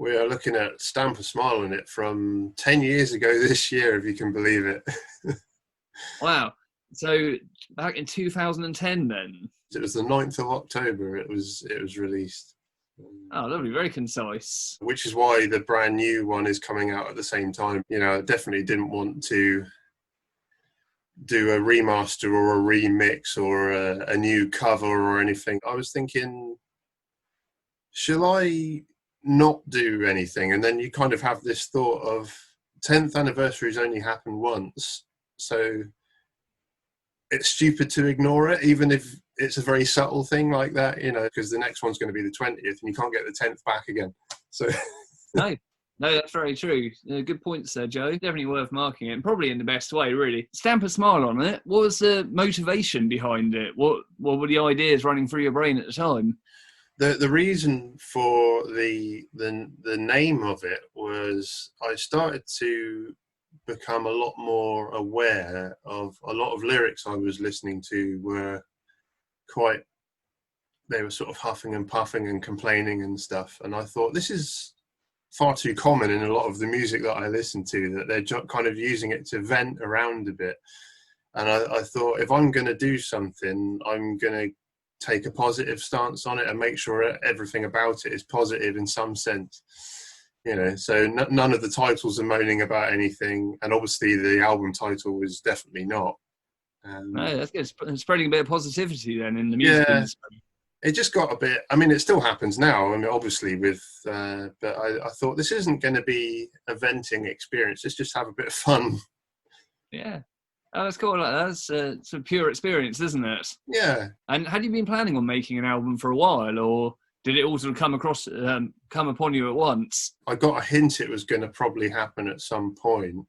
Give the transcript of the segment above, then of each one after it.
We are looking at Stamp a Smile on it from 10 years ago this year, if you can believe it. Wow. So back in 2010 then? It was the 9th of October it was released. Oh, lovely. Very concise. Which is why the brand new one is coming out at the same time. You know, I definitely didn't want to do a remaster or a remix or a new cover or anything. I was thinking, shall I not do anything? And then you kind of have this thought of 10th anniversaries only happen once, so it's stupid to ignore it, even if it's a very subtle thing like that, you know, because the next one's going to be the 20th and you can't get the 10th back again. So No, that's very true. Good points there, Joe. Definitely worth marking it, and probably in the best way, really. Stamp a Smile on it. What was the motivation behind it? What were the ideas running through your brain at the time? The reason for the name of it was I started to become a lot more aware of a lot of lyrics I was listening to were they were sort of huffing and puffing and complaining and stuff. And I thought, this is far too common in a lot of the music that I listen to, that they're kind of using it to vent around a bit. And I thought, if I'm going to do something, I'm going to take a positive stance on it and make sure everything about it is positive in some sense. You know, so none of the titles are moaning about anything. And obviously the album title is definitely not. No, that's good. Spreading a bit of positivity then in the music industry. It just got a bit, I mean, it still happens now, I mean, obviously with, but I thought this isn't going to be a venting experience. Let's just have a bit of fun. Yeah. Oh, that's cool. That's it's a pure experience, isn't it? Yeah. And had you been planning on making an album for a while, or did it all sort of come upon you at once? I got a hint it was going to probably happen at some point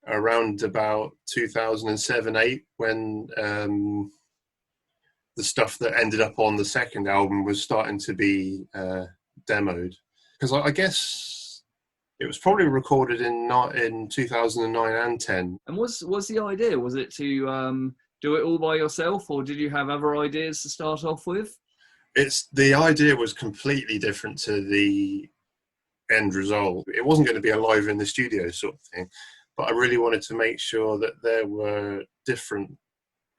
around about 2007-8 when the stuff that ended up on the second album was starting to be demoed. Because I guess it was probably recorded in 2009 and 10. And what's the idea? Was it to do it all by yourself, or did you have other ideas to start off with? The idea was completely different to the end result. It wasn't going to be a live in the studio sort of thing, but I really wanted to make sure that there were different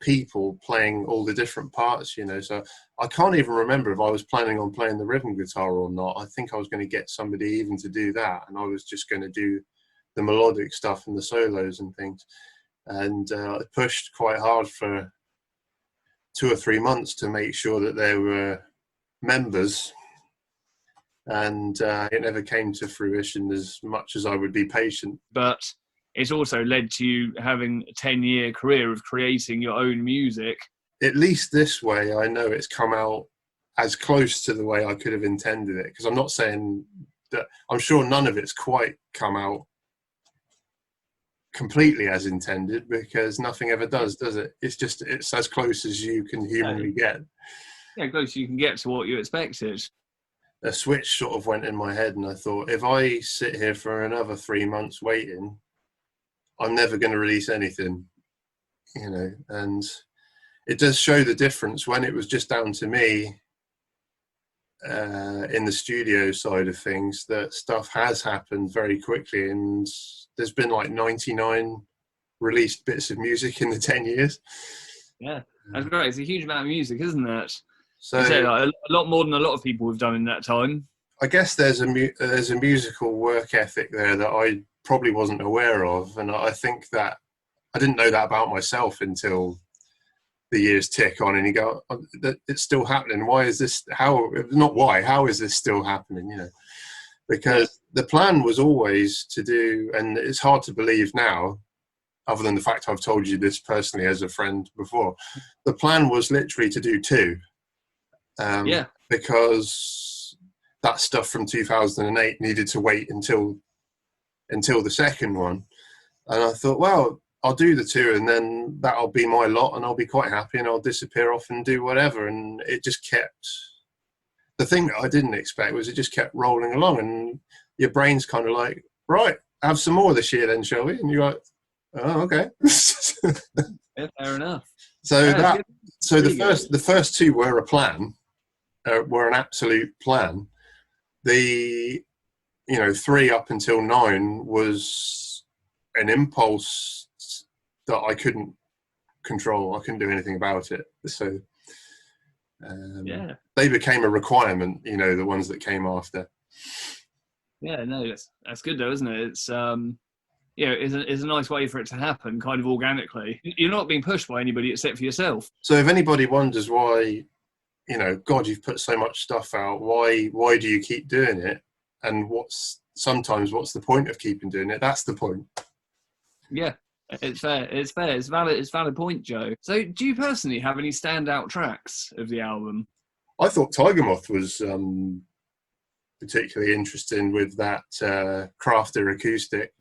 people playing all the different parts, you know. So I can't even remember if I was planning on playing the rhythm guitar or not. I think I was going to get somebody even to do that, and I was just going to do the melodic stuff and the solos and things. And I pushed quite hard for 2 or 3 months to make sure that there were members, and it never came to fruition as much as I would be patient. But it's also led to you having a 10-year career of creating your own music. At least this way, I know it's come out as close to the way I could have intended it. Because I'm not saying that, I'm sure none of it's quite come out completely as intended, because nothing ever does it? It's as close as you can humanly get. Yeah, close you can get to what you expected. A switch sort of went in my head, and I thought, if I sit here for another 3 months waiting, I'm never going to release anything, you know. And it does show the difference when it was just down to me in the studio side of things, that stuff has happened very quickly, and there's been like 99 released bits of music in the 10 years. Yeah, that's great. It's a huge amount of music, isn't it? So like, a lot more than a lot of people have done in that time. I guess there's a musical work ethic there that I probably wasn't aware of, and I think that I didn't know that about myself until the years tick on and you go, oh, it's still happening. Why is this? How is this still happening? You know, because the plan was always to do, and it's hard to believe now, other than the fact I've told you this personally as a friend before, the plan was literally to do 2. Because that stuff from 2008 needed to wait until the second one. And I thought, well, I'll do the 2 and then that'll be my lot and I'll be quite happy and I'll disappear off and do whatever. And it just kept, the thing that I didn't expect was it just kept rolling along, and your brain's kind of like, right, have some more this year then, shall we? And you're like, oh, okay. Yeah, fair enough. The first 2 were a plan, were an absolute plan. The 3 up until 9 was an impulse that I couldn't control. I couldn't do anything about it. So they became a requirement, the ones that came after. Yeah, no, that's good though, isn't it? It's it's a nice way for it to happen, kind of organically. You're not being pushed by anybody except for yourself. So if anybody wonders why, God, you've put so much stuff out, why do you keep doing it? And what's the point of keeping doing it? That's the point. Yeah, it's fair. It's fair. It's valid. It's valid point, Joe. So do you personally have any standout tracks of the album? I thought Tiger Moth was particularly interesting with that Crafter acoustic.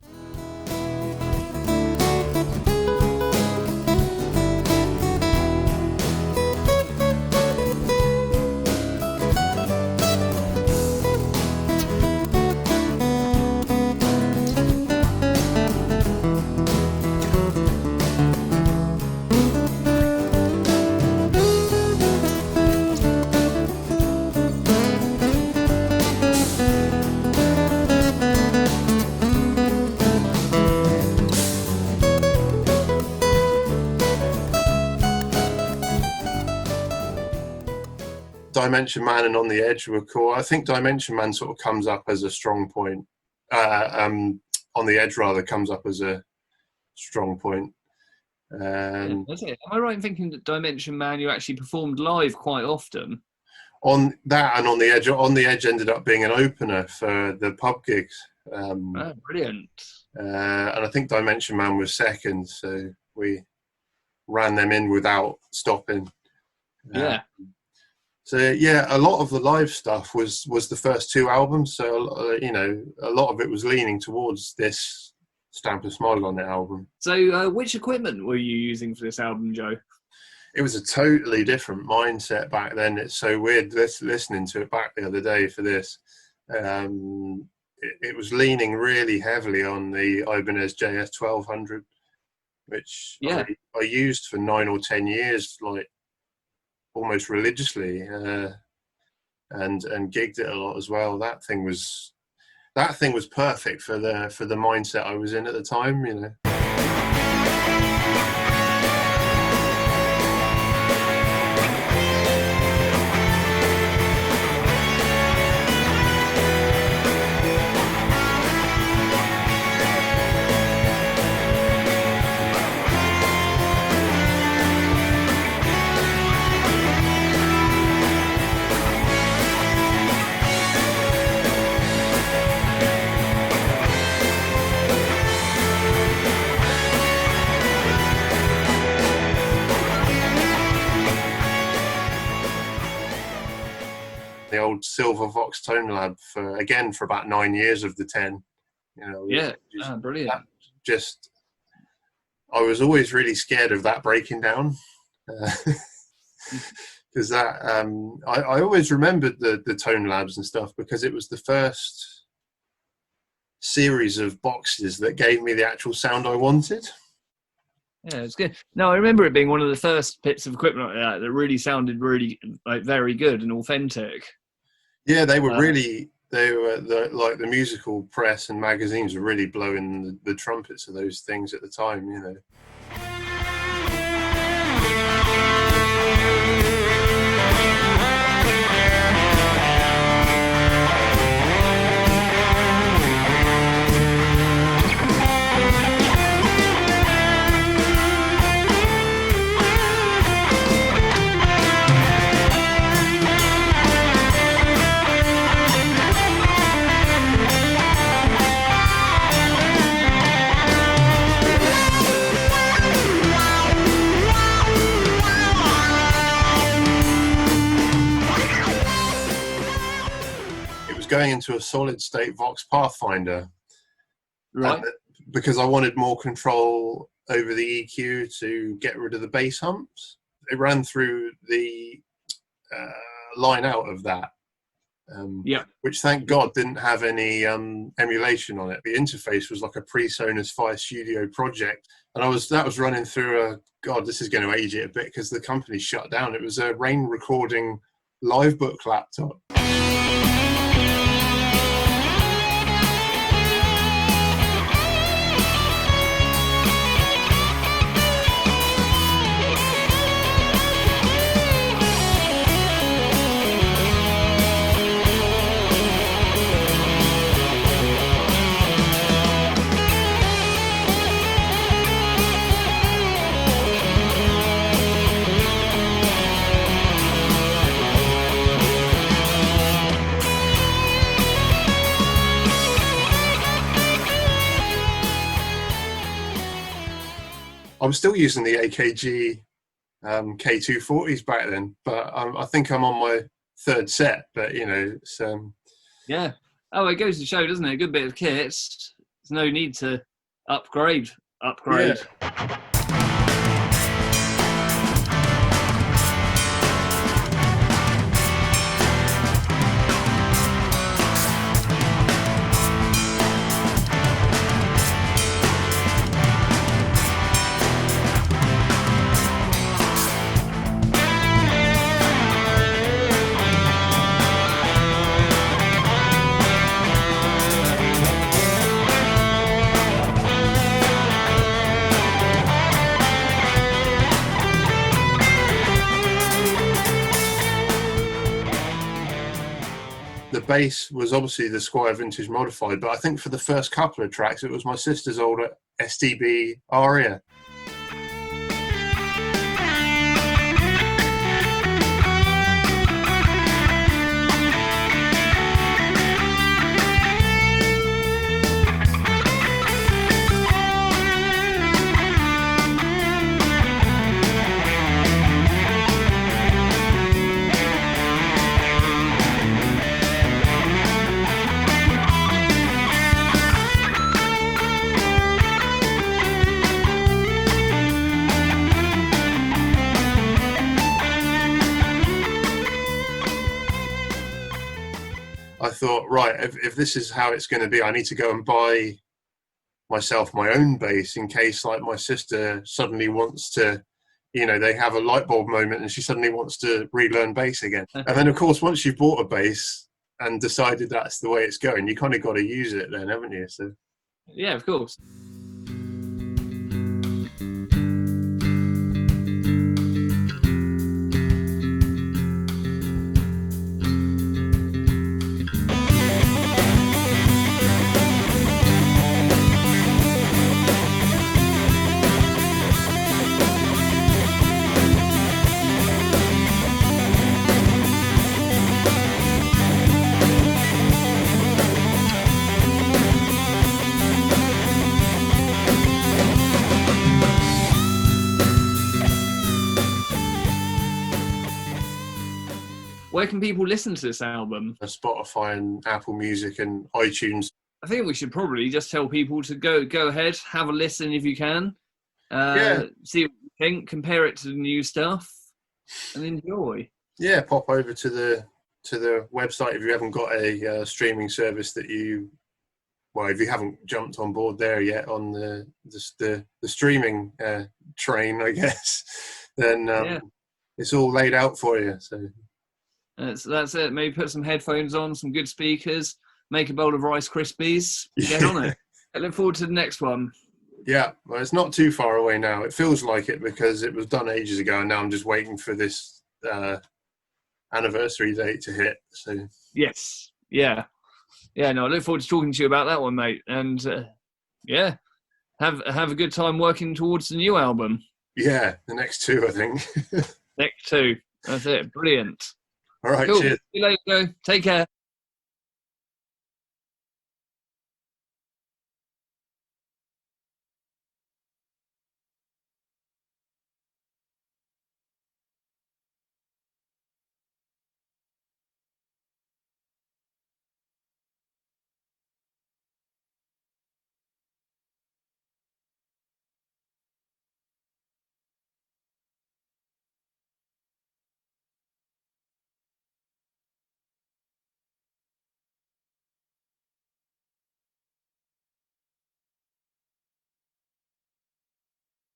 Dimension Man and On the Edge were cool. I think Dimension Man sort of comes up as a strong point. On the Edge rather comes up as a strong point. Am I right in thinking that Dimension Man you actually performed live quite often? On that and On the Edge ended up being an opener for the pub gigs. Brilliant. And I think Dimension Man was second, so we ran them in without stopping. Yeah. So yeah, a lot of the live stuff was the first 2 albums. So a lot of it was leaning towards this Stamp a Smile on the album. So which equipment were you using for this album, Joe? It was a totally different mindset back then. It's so weird listening to it back the other day for this. It was leaning really heavily on the Ibanez JS 1200, which I used for 9 or 10 years, like almost religiously, and gigged it a lot as well. That thing was perfect for the mindset I was in at the time, the old Silver Vox Tone Lab for about 9 years of the 10. Brilliant. I was always really scared of that breaking down, because that I always remembered the Tone Labs and stuff because it was the first series of boxes that gave me the actual sound I wanted. Yeah, it's good. No, I remember it being one of the first bits of equipment like that really sounded really very good and authentic. Yeah, they were like the musical press and magazines were really blowing the trumpets of those things at the time, going into a solid state Vox Pathfinder, right? Because I wanted more control over the EQ to get rid of the bass humps. It ran through the line out of that, which thank God didn't have any emulation on it. The interface was like a pre-Sonos Fire Studio project, and that was running through this is going to age it a bit because the company shut down. It was a Rain Recording Livebook laptop. I was still using the AKG K240s back then, but I think I'm on my third set. But it's Yeah. Oh, it goes to show, doesn't it? A good bit of kit. There's no need to upgrade. yeah. The bass was obviously the Squire Vintage Modified, but I think for the first couple of tracks, it was my sister's old STB Aria. I thought, right, if this is how it's going to be, I need to go and buy myself my own bass in case, like, my sister suddenly wants to, they have a light bulb moment and she suddenly wants to relearn bass again. And then, of course, once you've bought a bass and decided that's the way it's going, you kind of got to use it then, haven't you? So yeah, of course. Where can people listen to this album? Spotify and Apple Music and iTunes. I think we should probably just tell people to go ahead, have a listen if you can. See what you think, compare it to the new stuff, and enjoy. Yeah, pop over to the website if you haven't got a streaming service that if you haven't jumped on board there yet on the streaming train, I guess, then it's all laid out for you. So that's it. Maybe put some headphones on, some good speakers, make a bowl of Rice Krispies, get on it. I look forward to the next one. Yeah, well, it's not too far away now. It feels like it because it was done ages ago, and now I'm just waiting for this anniversary date to hit. So yes, yeah. No, I look forward to talking to you about that one, mate. And have a good time working towards the new album. Yeah, the next two, I think. Next two, that's it. Brilliant. All right, cool. Cheers. See you later. Take care.